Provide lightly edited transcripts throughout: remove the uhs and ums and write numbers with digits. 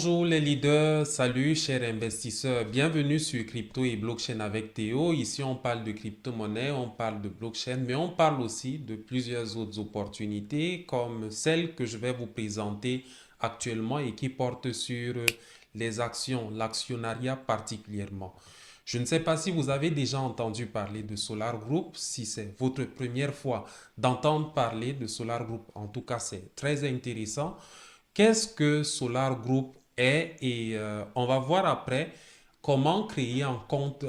Bonjour les leaders, salut chers investisseurs, bienvenue sur Crypto et Blockchain avec Théo. Ici on parle de crypto-monnaie, on parle de blockchain, mais on parle aussi de plusieurs autres opportunités comme celle que je vais vous présenter actuellement et qui porte sur les actions, l'actionnariat particulièrement. Je ne sais pas si vous avez déjà entendu parler de Solar Group, si c'est votre première fois d'entendre parler de Solar Group, en tout cas c'est très intéressant. Qu'est-ce que Solar Group est et on va voir après comment créer un compte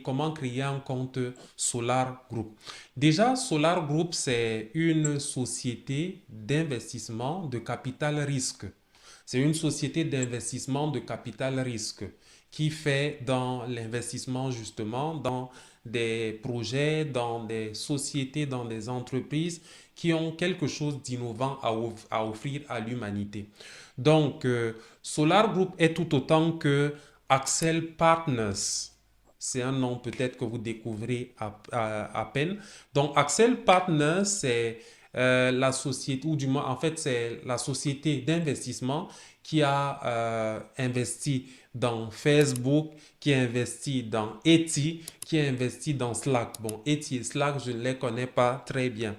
comment créer un compte Solar Group. Déjà, Solar Group, c'est une société d'investissement de capital risque. C'est une société d'investissement de capital risque qui fait dans l'investissement justement dans des projets, dans des sociétés, dans des entreprises qui ont quelque chose d'innovant à offrir à l'humanité. Donc, Solar Group est tout autant que Axel Partners. C'est un nom peut-être que vous découvrez à peine. Donc, Axel Partners, c'est la société, ou du moins, en fait, c'est la société d'investissement qui a investi dans Facebook, qui a investi dans Etsy, qui a investi dans Slack. Bon, Etsy et Slack, je ne les connais pas très bien.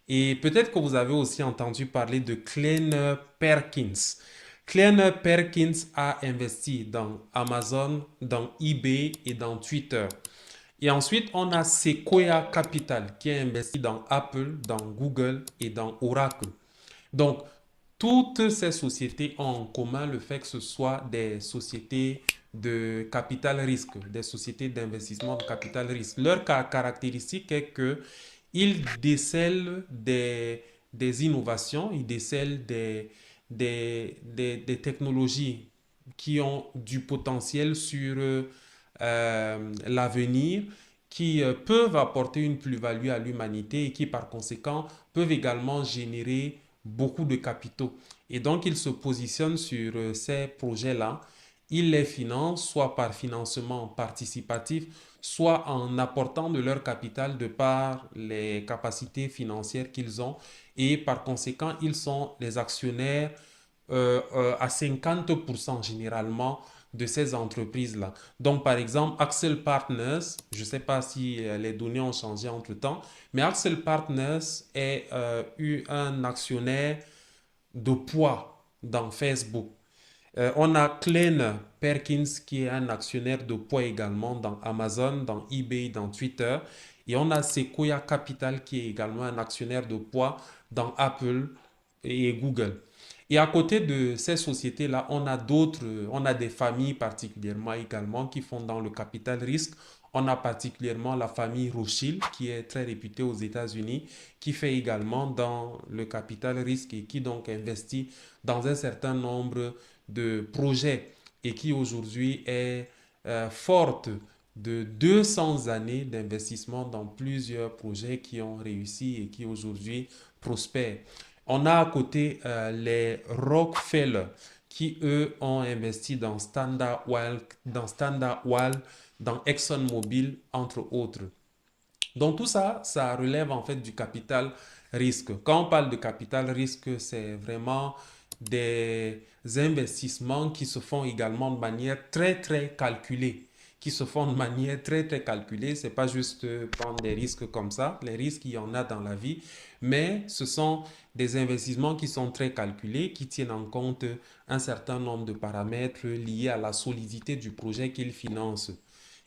Et peut-être que vous avez aussi entendu parler de Kleiner Perkins. Kleiner Perkins a investi dans Amazon, dans eBay et dans Twitter. Et ensuite, on a Sequoia Capital qui a investi dans Apple, dans Google et dans Oracle. Donc, toutes ces sociétés ont en commun le fait que ce soit des sociétés de capital risque, des sociétés d'investissement de capital risque. Leur caractéristique est que ils décèlent des innovations, ils décèlent des technologies qui ont du potentiel sur l'avenir, qui peuvent apporter une plus-value à l'humanité et qui par conséquent peuvent également générer beaucoup de capitaux. Et donc, ils se positionnent sur ces projets-là. Ils les financent soit par financement participatif, soit en apportant de leur capital de par les capacités financières qu'ils ont. Et par conséquent, ils sont les actionnaires à 50% généralement de ces entreprises-là. Donc, par exemple, Axel Partners, je ne sais pas si les données ont changé entre-temps, mais Axel Partners est un actionnaire de poids dans Facebook. On a Klein Perkins qui est un actionnaire de poids également dans Amazon, dans eBay, dans Twitter. Et on a Sequoia Capital qui est également un actionnaire de poids dans Apple et Google. Et à côté de ces sociétés-là, on a d'autres, on a des familles particulièrement également qui font dans le capital risque. On a particulièrement la famille Rothschild qui est très réputée aux États-Unis, qui fait également dans le capital risque et qui donc investit dans un certain nombre de projets et qui aujourd'hui est forte de 200 années d'investissement dans plusieurs projets qui ont réussi et qui aujourd'hui prospèrent. On a à côté les Rockefeller qui, eux, ont investi dans Standard Oil, dans ExxonMobil, entre autres. Donc tout ça, ça relève en fait du capital risque. Quand on parle de capital risque, c'est vraiment des investissements qui se font également de manière très très calculée. Qui se font de manière très très calculée. C'est pas juste prendre des risques comme ça. Les risques, il y en a dans la vie. Mais ce sont des investissements qui sont très calculés, qui tiennent en compte un certain nombre de paramètres liés à la solidité du projet qu'ils financent.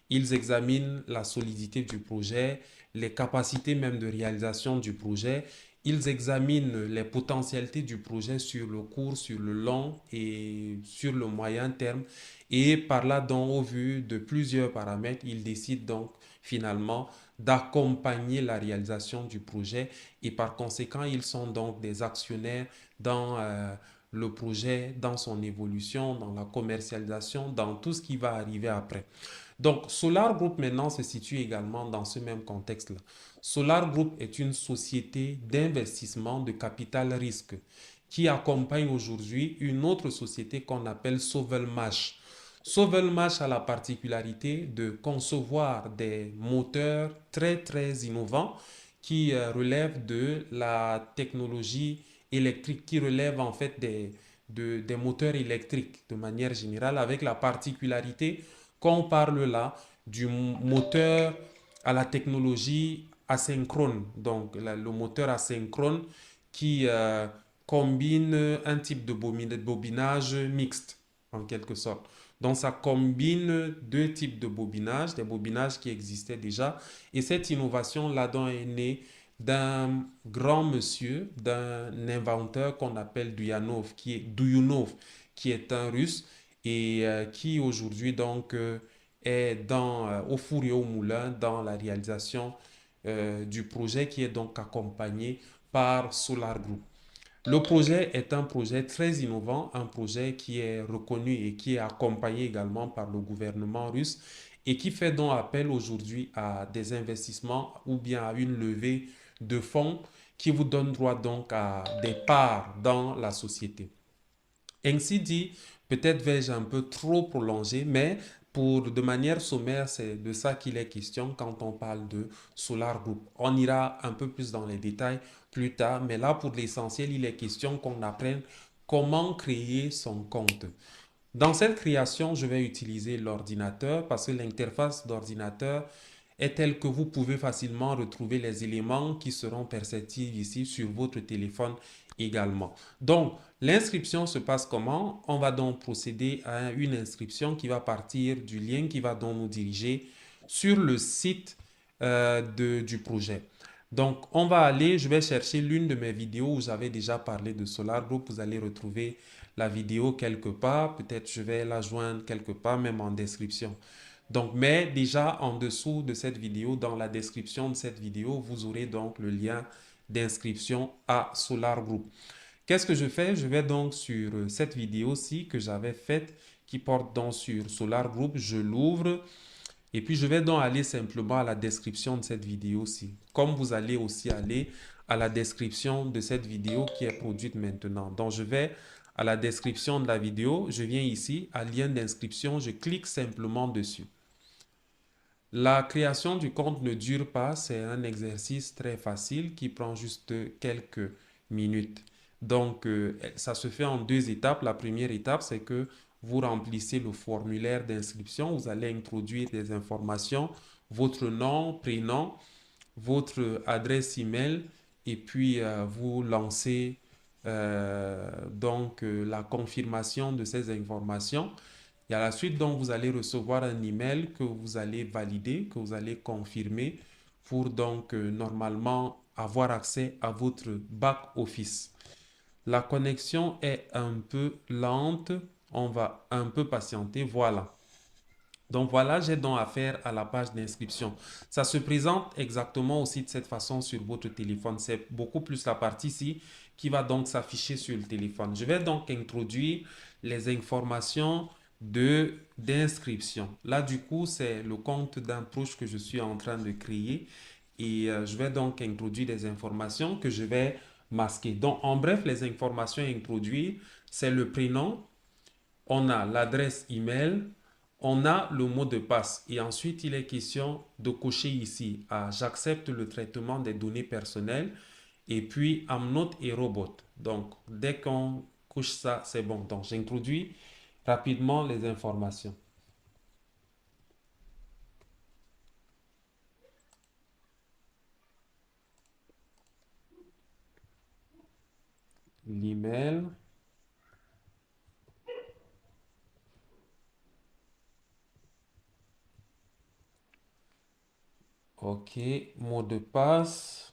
Ils examinent la solidité du projet, les capacités même de réalisation du projet. Ils examinent les potentialités du projet sur le court, sur le long et sur le moyen terme. Et par là, donc, au vu de plusieurs paramètres, ils décident donc finalement d'accompagner la réalisation du projet. Et par conséquent, ils sont donc des actionnaires dans le projet, dans son évolution, dans la commercialisation, dans tout ce qui va arriver après. Donc, Solar Group maintenant se situe également dans ce même contexte-là. Solar Group est une société d'investissement de capital risque qui accompagne aujourd'hui une autre société qu'on appelle Sovelmash. Sovelmash a la particularité de concevoir des moteurs très très innovants qui relèvent de la technologie électrique, qui relèvent en fait des moteurs électriques de manière générale, avec la particularité qu'on parle là du moteur à la technologie asynchrone. Donc, le moteur asynchrone qui combine un type de bobinage mixte, en quelque sorte. Donc, ça combine deux types de bobinage, des bobinages qui existaient déjà. Et cette innovation là-dedans est née d'un grand monsieur, d'un inventeur qu'on appelle Duyunov, qui est un russe et qui aujourd'hui donc est au four et au moulin dans la réalisation du projet qui est donc accompagné par Solar Group. Le projet est un projet très innovant, un projet qui est reconnu et qui est accompagné également par le gouvernement russe et qui fait donc appel aujourd'hui à des investissements ou bien à une levée de fonds qui vous donne droit donc à des parts dans la société. Ainsi dit, peut-être vais-je un peu trop prolonger, mais de manière sommaire, c'est de ça qu'il est question quand on parle de Solar Group. On ira un peu plus dans les détails plus tard, mais là, pour l'essentiel, il est question qu'on apprenne comment créer son compte. Dans cette création, je vais utiliser l'ordinateur parce que l'interface d'ordinateur est telle que vous pouvez facilement retrouver les éléments qui seront perceptibles ici sur votre téléphone également. Donc, l'inscription se passe comment? On va donc procéder à une inscription qui va partir du lien qui va donc nous diriger sur le site du projet. Donc, je vais chercher l'une de mes vidéos où j'avais déjà parlé de Solar Group. Vous allez retrouver la vidéo quelque part. Peut-être je vais la joindre quelque part, même en description. Donc, mais déjà en dessous de cette vidéo, dans la description de cette vidéo, vous aurez donc le lien d'inscription à Solar Group. Qu'est-ce que je fais? Je vais donc sur cette vidéo-ci que j'avais faite, qui porte donc sur Solar Group. Je l'ouvre et puis je vais donc aller simplement à la description de cette vidéo-ci. Comme vous allez aussi aller à la description de cette vidéo qui est produite maintenant. Donc, je vais à la description de la vidéo. Je viens ici à lien d'inscription. Je clique simplement dessus. La création du compte ne dure pas, c'est un exercice très facile qui prend juste quelques minutes. Donc, ça se fait en deux étapes. La première étape, c'est que vous remplissez le formulaire d'inscription. Vous allez introduire des informations, votre nom, prénom, votre adresse email et puis vous lancez la confirmation de ces informations. Et à la suite, donc, vous allez recevoir un email que vous allez valider, que vous allez confirmer pour donc normalement avoir accès à votre back-office. La connexion est un peu lente. On va un peu patienter. Voilà. Donc voilà, j'ai donc affaire à la page d'inscription. Ça se présente exactement aussi de cette façon sur votre téléphone. C'est beaucoup plus la partie ici qui va donc s'afficher sur le téléphone. Je vais donc introduire les informations d'inscription. Là, du coup, c'est le compte d'un proche que je suis en train de créer et je vais donc introduire des informations que je vais masquer. Donc, en bref, les informations à introduire, c'est le prénom, on a l'adresse email, on a le mot de passe et ensuite il est question de cocher ici j'accepte le traitement des données personnelles et puis I'm not a robot. Donc, dès qu'on couche ça, c'est bon. Donc, j'introduis rapidement les informations. L'email. OK, mot de passe.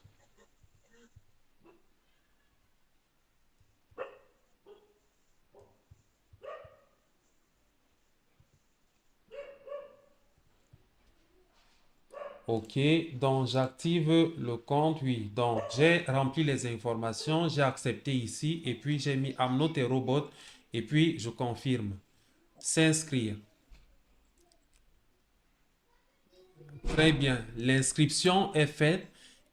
OK, donc j'active le compte, oui. Donc j'ai rempli les informations, j'ai accepté ici et puis j'ai mis I'm not a robot et puis je confirme. S'inscrire. Très bien, l'inscription est faite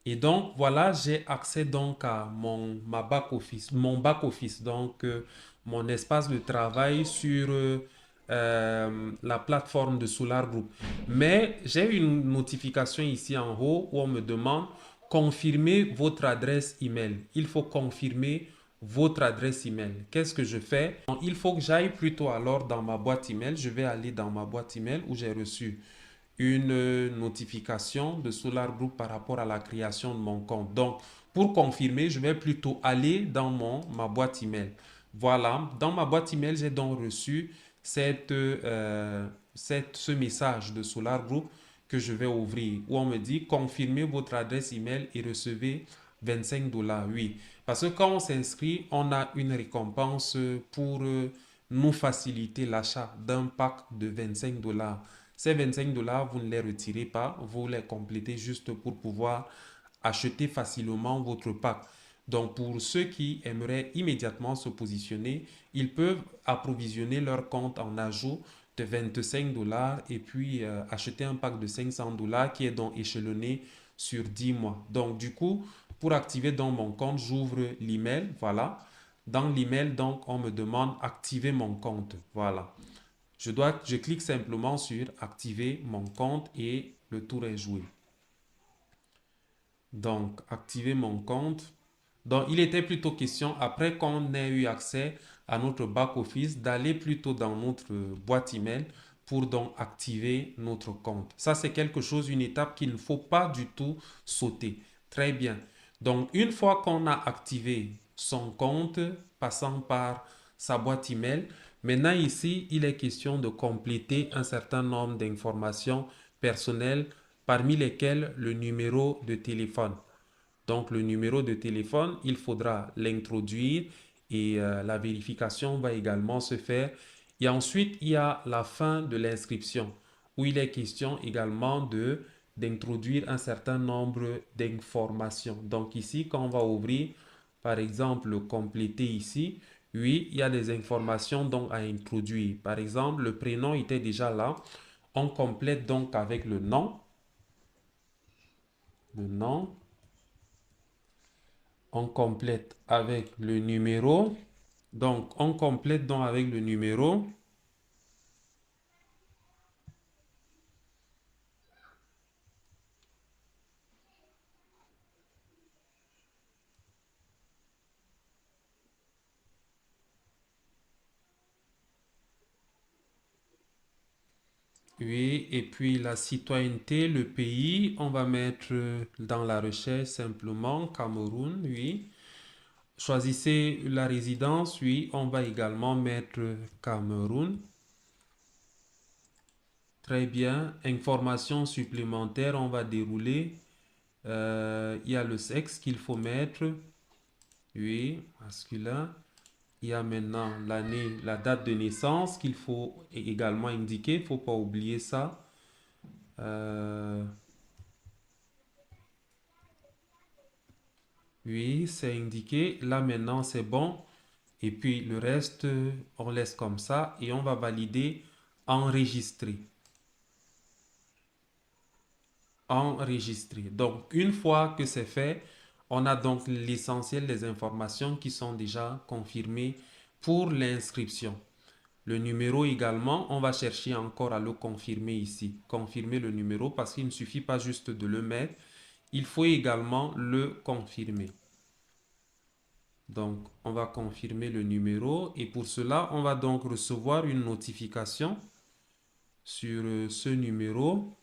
et donc voilà, j'ai accès donc à mon back office, donc mon espace de travail sur la plateforme de Solar Group. Mais j'ai une notification ici en haut où on me demande confirmer votre adresse email. Il faut confirmer votre adresse email. Qu'est-ce que je fais? Il faut que j'aille plutôt alors dans ma boîte email. Je vais aller dans ma boîte email où j'ai reçu une notification de Solar Group par rapport à la création de mon compte. Donc, pour confirmer, je vais plutôt aller dans ma boîte email. Voilà, dans ma boîte email, j'ai donc reçu ce message de Solar Group que je vais ouvrir où on me dit confirmez votre adresse email et recevez 25 dollars. Oui, parce que quand on s'inscrit, on a une récompense pour nous faciliter l'achat d'un pack de 25 dollars. Ces 25 dollars, vous ne les retirez pas, vous les complétez juste pour pouvoir acheter facilement votre pack. Donc pour ceux qui aimeraient immédiatement se positionner, ils peuvent approvisionner leur compte en ajout de 25 dollars et puis acheter un pack de 500 dollars qui est donc échelonné sur 10 mois. Donc du coup, pour activer dans mon compte, j'ouvre l'email, voilà. Dans l'email, donc, on me demande activer mon compte, voilà. Je clique simplement sur activer mon compte et le tour est joué. Donc, activer mon compte. Donc, il était plutôt question, après qu'on ait eu accès à notre back-office, d'aller plutôt dans notre boîte email pour donc activer notre compte. Ça, c'est quelque chose, une étape qu'il ne faut pas du tout sauter. Très bien. Donc, une fois qu'on a activé son compte, passant par sa boîte email, maintenant ici, il est question de compléter un certain nombre d'informations personnelles, parmi lesquelles le numéro de téléphone. Donc, le numéro de téléphone, il faudra l'introduire et la vérification va également se faire. Et ensuite, il y a la fin de l'inscription où il est question également d'introduire un certain nombre d'informations. Donc ici, quand on va ouvrir, par exemple, compléter ici, oui, il y a des informations donc à introduire. Par exemple, le prénom était déjà là. On complète donc avec le nom. Le nom. On complète avec le numéro. Donc, on complète donc avec le numéro. Oui, et puis la citoyenneté, le pays, on va mettre dans la recherche simplement Cameroun, oui. Choisissez la résidence, oui, on va également mettre Cameroun. Très bien. Information supplémentaire, on va dérouler. Il y a le sexe qu'il faut mettre, oui, masculin. Il y a maintenant l'année, la date de naissance qu'il faut également indiquer. Il ne faut pas oublier ça. Euh, oui, c'est indiqué. Là maintenant, c'est bon. Et puis le reste, on laisse comme ça et on va valider enregistrer. Enregistrer. Donc, une fois que c'est fait, on a donc l'essentiel des informations qui sont déjà confirmées pour l'inscription. Le numéro également, on va chercher encore à le confirmer ici. Confirmer le numéro parce qu'il ne suffit pas juste de le mettre, il faut également le confirmer. Donc, on va confirmer le numéro et pour cela, on va donc recevoir une notification sur ce numéro.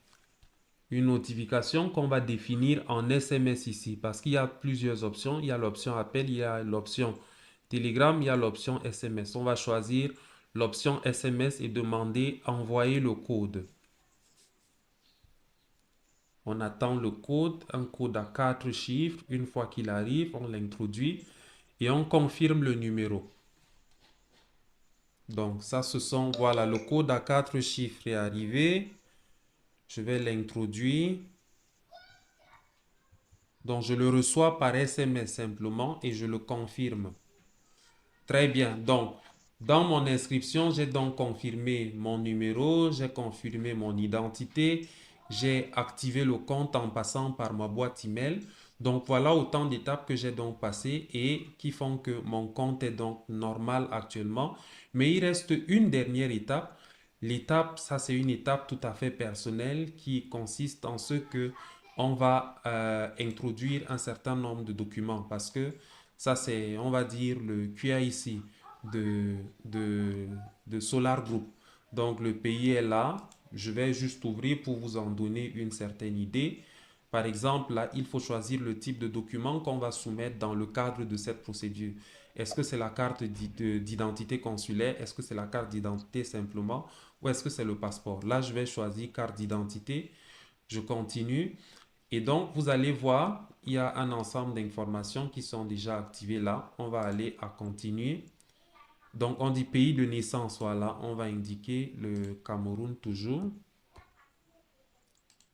Une notification qu'on va définir en SMS ici parce qu'il y a plusieurs options. Il y a l'option appel, il y a l'option Telegram, il y a l'option SMS. On va choisir l'option SMS et demander envoyer le code. On attend le code, un code à 4 chiffres. Une fois qu'il arrive, on l'introduit et on confirme le numéro. Donc ça, voilà, le code à 4 chiffres est arrivé. Je vais l'introduire. Donc je le reçois par SMS simplement et je le confirme. Très bien. Donc, dans mon inscription, j'ai donc confirmé mon numéro, j'ai confirmé mon identité, j'ai activé le compte en passant par ma boîte email. Donc, voilà autant d'étapes que j'ai donc passées et qui font que mon compte est donc normal actuellement. Mais il reste une dernière étape. L'étape, ça c'est une étape tout à fait personnelle qui consiste en ce que on va introduire un certain nombre de documents parce que Ça, c'est, on va dire, le QIC de, de, de Solar Group. Donc, le pays est là. Je vais juste ouvrir pour vous en donner une certaine idée. Par exemple, là, il faut choisir le type de document qu'on va soumettre dans le cadre de cette procédure. Est-ce que c'est la carte d'identité consulaire? Est-ce que c'est la carte d'identité simplement? Ou est-ce que c'est le passeport? Là, je vais choisir carte d'identité. Je continue. Et donc, vous allez voir, il y a un ensemble d'informations qui sont déjà activées là. On va aller à continuer. Donc, on dit pays de naissance. Voilà, on va indiquer le Cameroun toujours.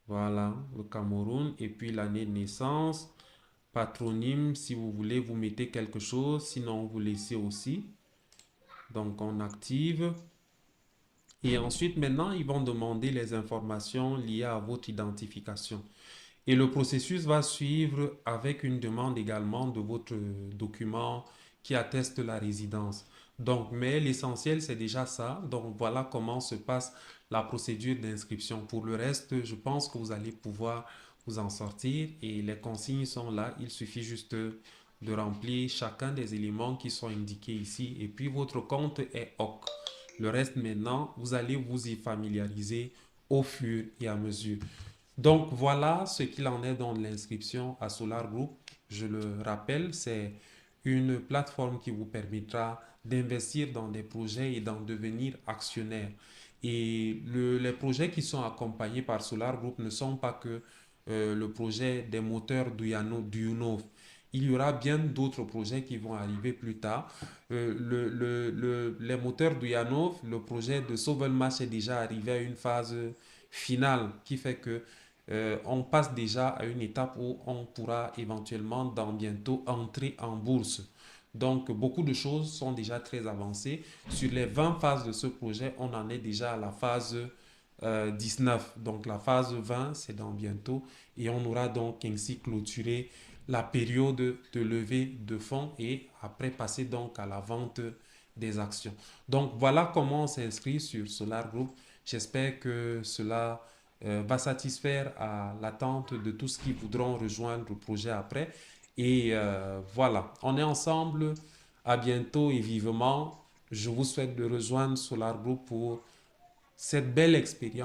Voilà, le Cameroun. Et puis l'année de naissance. Patronyme, si vous voulez, vous mettez quelque chose. Sinon, vous laissez aussi. Donc, on active. Et ensuite, maintenant, ils vont demander les informations liées à votre identification. Et le processus va suivre avec une demande également de votre document qui atteste la résidence. Donc, mais l'essentiel, c'est déjà ça. Donc, voilà comment se passe la procédure d'inscription. Pour le reste, je pense que vous allez pouvoir vous en sortir et les consignes sont là. Il suffit juste de remplir chacun des éléments qui sont indiqués ici et puis votre compte est OK. Le reste maintenant, vous allez vous y familiariser au fur et à mesure. Donc voilà ce qu'il en est dans l'inscription à Solar Group. Je le rappelle, c'est une plateforme qui vous permettra d'investir dans des projets et d'en devenir actionnaire. Et les projets qui sont accompagnés par Solar Group ne sont pas que le projet des moteurs d'Uyunov. Il y aura bien d'autres projets qui vont arriver plus tard. Les moteurs d'Uyanov, le projet de Sovelmash est déjà arrivé à une phase finale qui fait que on passe déjà à une étape où on pourra éventuellement dans bientôt entrer en bourse. Donc, beaucoup de choses sont déjà très avancées. Sur les 20 phases de ce projet, on en est déjà à la phase 19. Donc, la phase 20, c'est dans bientôt. Et on aura donc ainsi clôturé la période de levée de fonds et après passer donc à la vente des actions. Donc, voilà comment on s'inscrit sur Solar Group. J'espère que cela va satisfaire à l'attente de tous qui voudront rejoindre le projet après. Et voilà, on est ensemble. À bientôt et vivement. Je vous souhaite de rejoindre Solar Group pour cette belle expérience.